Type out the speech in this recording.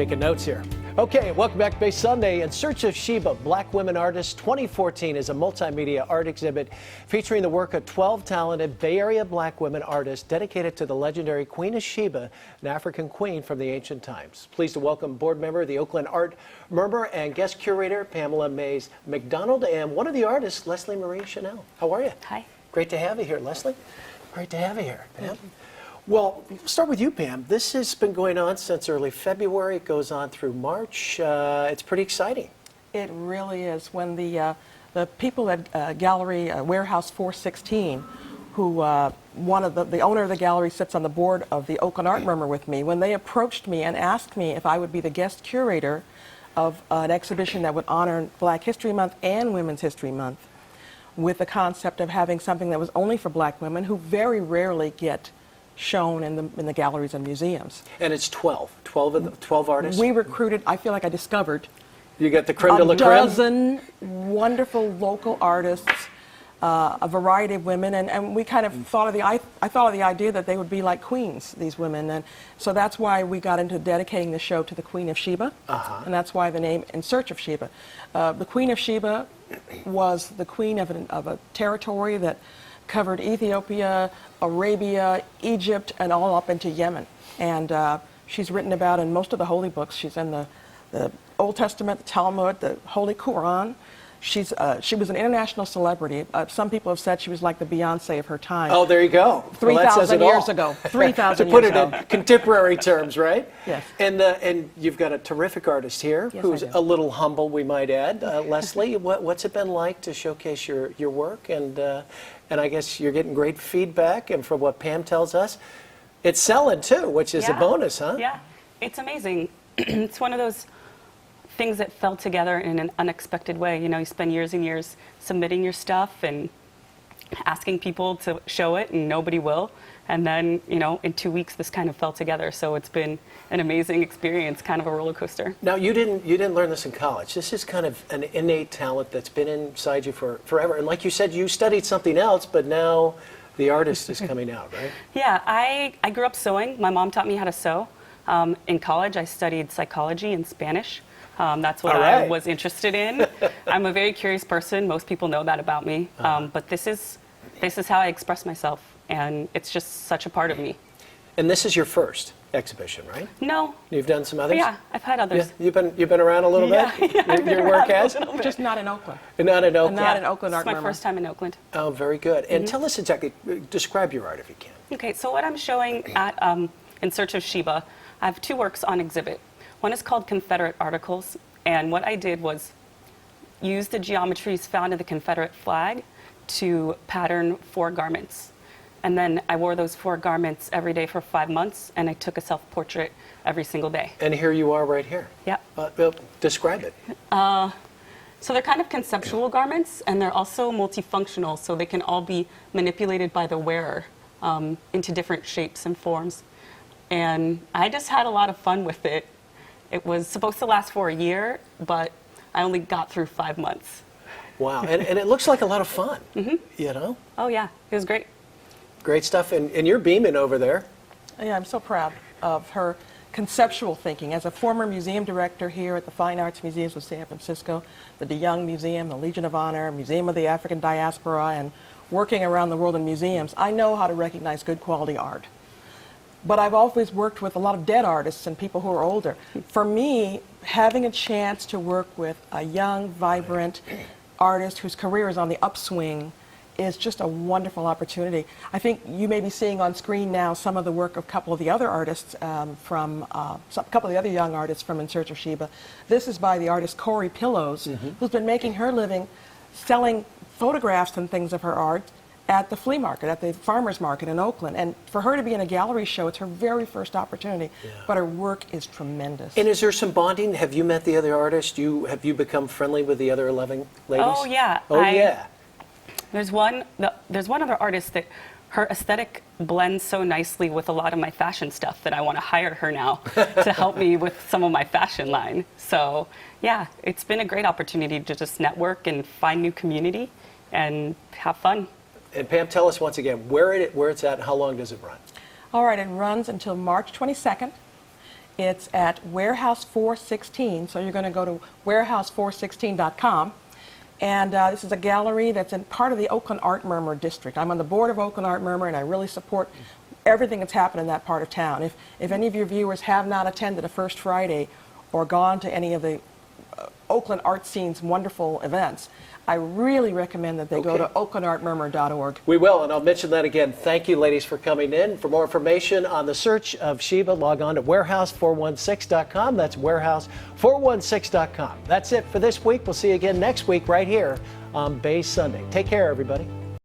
Taking notes here. Okay, welcome back to Bay Sunday. In Search of Sheba, Black Women Artists 2014 is a multimedia art exhibit featuring the work of 12 talented Bay Area Black women artists dedicated to the legendary Queen of Sheba, an African queen from the ancient times. Pleased to welcome board member of the Oakland Art Murmur and guest curator Pamela Mays McDonald and one of the artists, Leslie Marie Chanel. How are you? Hi. Great to have you here, Leslie. Great to have you here, Pam. Well, we'll start with you, Pam. This has been going on since early February. It goes on through March. It's pretty exciting. It really is. When the people at Gallery Warehouse 416, who the owner of the gallery sits on the board of the Oakland Art Murmur with me, when they approached me and asked me if I would be the guest curator of an exhibition that would honor Black History Month and Women's History Month, with the concept of having something that was only for Black women who very rarely get shown in the galleries and museums. And it's 12 artists? We recruited, I feel like I discovered, you got the creme de la creme? A dozen wonderful local artists, a variety of women, and we kind of thought of I thought of the idea that they would be like queens, these women, and so that's why we got into dedicating the show to the Queen of Sheba, and that's why the name In Search of Sheba. The Queen of Sheba was the queen of a territory that covered Ethiopia, Arabia, Egypt, and all up into Yemen. And she's written about in most of the holy books. She's in the Old Testament, the Talmud, the Holy Quran. She was an international celebrity. Some people have said she was like the Beyonce of her time. Oh, there you go. 3,000 years ago. 3,000 years ago. To put it in contemporary terms, right? Yes. And you've got a terrific artist here, yes, who's a little humble, we might add. Leslie, what's it been like to showcase your work? And I guess you're getting great feedback, and from what Pam tells us, it's selling too, which is a bonus, huh? Yeah, it's amazing. It's one of those things that fell together in an unexpected way. You know, you spend years and years submitting your stuff and asking people to show it, and nobody will. And then, you know, in 2 weeks, this kind of fell together. So it's been an amazing experience, kind of a roller coaster. Now, you didn't learn this in college. This is kind of an innate talent that's been inside you forever. And like you said, you studied something else, but now the artist is coming out, right? Yeah, I grew up sewing. My mom taught me how to sew. In college, I studied psychology and Spanish. That's what I was interested in. I'm a very curious person. Most people know that about me. But this is how I express myself. And it's just such a part of me. And this is your first exhibition, right? No. You've done some others? Yeah, I've had others. Yeah, you've been around a little bit? Yeah, your work has? Just not in Oakland. Not in Oakland? Not in Oakland Art It's my Murmur. first time in Oakland. Oh, very good. And tell us exactly, describe your art if you can. Okay, so what I'm showing at In Search of Sheba, I have two works on exhibit. One is called Confederate Articles, and what I did was use the geometries found in the Confederate flag to pattern 4 garments. And then I wore those 4 garments every day for 5 months, and I took a self-portrait every single day. And here you are right here. Yeah. Describe it. So they're kind of conceptual garments, and they're also multifunctional, so they can all be manipulated by the wearer into different shapes and forms. And I just had a lot of fun with it. It was supposed to last for a year, but I only got through 5 months. Wow, and it looks like a lot of fun, you know? Oh yeah, it was great. Great stuff, and you're beaming over there. Yeah, I'm so proud of her conceptual thinking. As a former museum director here at the Fine Arts Museums of San Francisco, the DeYoung Museum, the Legion of Honor, Museum of the African Diaspora, and working around the world in museums, I know how to recognize good quality art. But I've always worked with a lot of dead artists and people who are older. For me, having a chance to work with a young, vibrant artist whose career is on the upswing is just a wonderful opportunity. I think you may be seeing on screen now some of the work of a couple of the other artists a couple of the other young artists from In Search of Sheba. This is by the artist Corey Pillows, who's been making her living selling photographs and things of her art at the flea market, at the farmer's market in Oakland. And for her to be in a gallery show, it's her very first opportunity, but her work is tremendous. And is there some bonding? Have you met the other artists? Have you become friendly with the other 11 ladies? Oh yeah. Oh yeah. There's one other artist that her aesthetic blends so nicely with a lot of my fashion stuff that I want to hire her now to help me with some of my fashion line. So yeah, it's been a great opportunity to just network and find new community and have fun. And Pam, tell us once again where it's at and how long does it run? All right, it runs until March 22nd. It's at Warehouse 416, so you're going to go to warehouse416.com. And this is a gallery that's in part of the Oakland Art Murmur district. I'm on the board of Oakland Art Murmur, and I really support everything that's happened in that part of town. If any of your viewers have not attended a First Friday or gone to any of the Oakland art scene's wonderful events, I really recommend that they go to oaklandartmurmur.org. We will, and I'll mention that again. Thank you, ladies, for coming in. For more information on the Search of Sheba, log on to warehouse416.com. That's warehouse416.com. That's it for this week. We'll see you again next week right here on Bay Sunday. Take care, everybody.